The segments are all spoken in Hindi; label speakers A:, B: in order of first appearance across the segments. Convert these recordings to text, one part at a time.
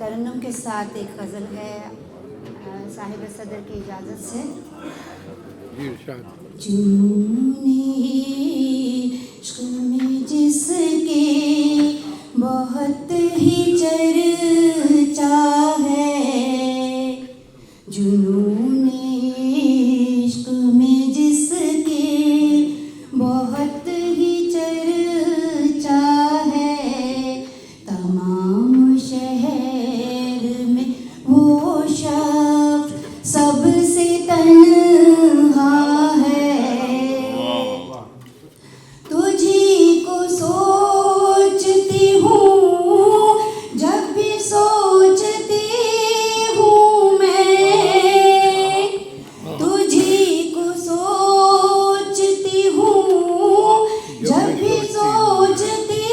A: तरन्नुम के साथ एक गज़ल है साहिब सदर की इजाज़त से। जुनूने इश्क में जिसके बहुत ही चर्चा है, जुनूने इश्क में जिसके बहुत ही चर्चा है, तमाम शहर में वो शख्स सबसे तन्हा है। तुझी को सोचती हूँ जब भी सोचती हूँ मैं, तुझी को सोचती हूँ जब भी सोचती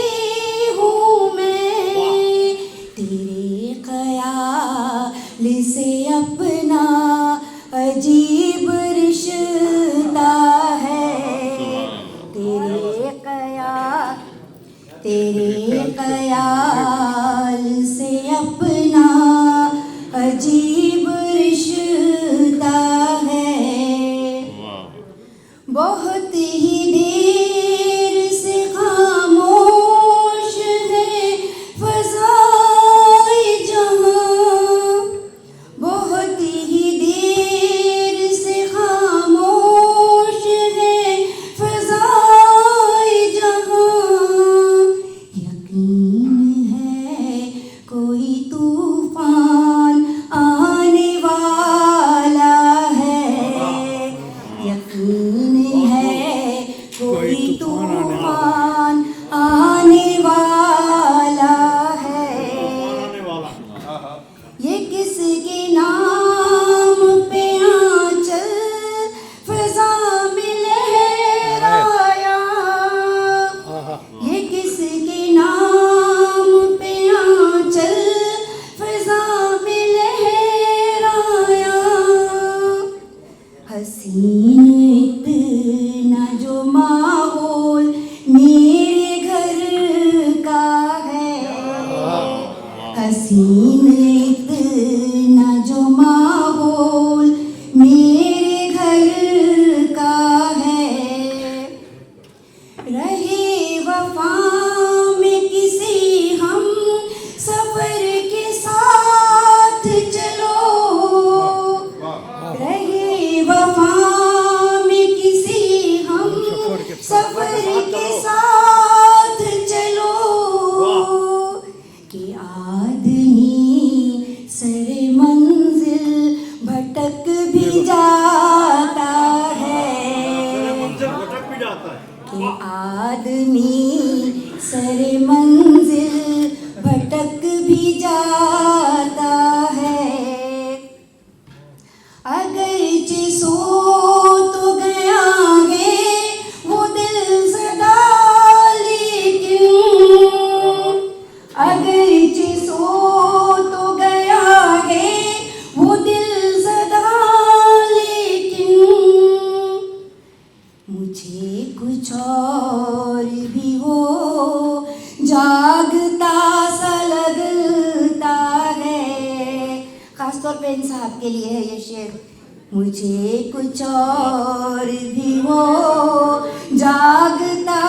A: हूँ मैं, तेरे ख्याल से अपना अजीब रिश्ता है, तेरे ख्याल से अपना अजीब रिश्ता है। बहुत ही देर से खामोश है फ़ज़ाए जहां, बहुत ही देर से खामोश है फ़ज़ाए जहां। यकीन है कोई तूफान आने वाला है, यकीन है कोई तूफान आने वाला है। ये किसके नाम पे आंचल फ़िज़ा में लहराया, ये किसके नाम पे आंचल फ़िज़ा में लहराया। हसीन इतना जो माहौल मेरे घर का है, हसीन इतना जो माहौल मेरे घर का है। रहे वफा में किसी हम सफर के साथ चलो, रहे वफा में किसी हम सफर के साथ चलो, कि आदमी सरे मंजिल भटक भी जाता है, कि आदमी सरे मंजिल भटक भी जाता है। अगरचे सो तो गया है वो दिल सदा, लेकिन अगरचे सो तो गया है वो दिल सदा, लेकिन मुझे कुछ और भी वो जागता सा लगता है। खासतौर पे इन साहब के लिए है ये शेर। मुझे कुछ और भी वो जागता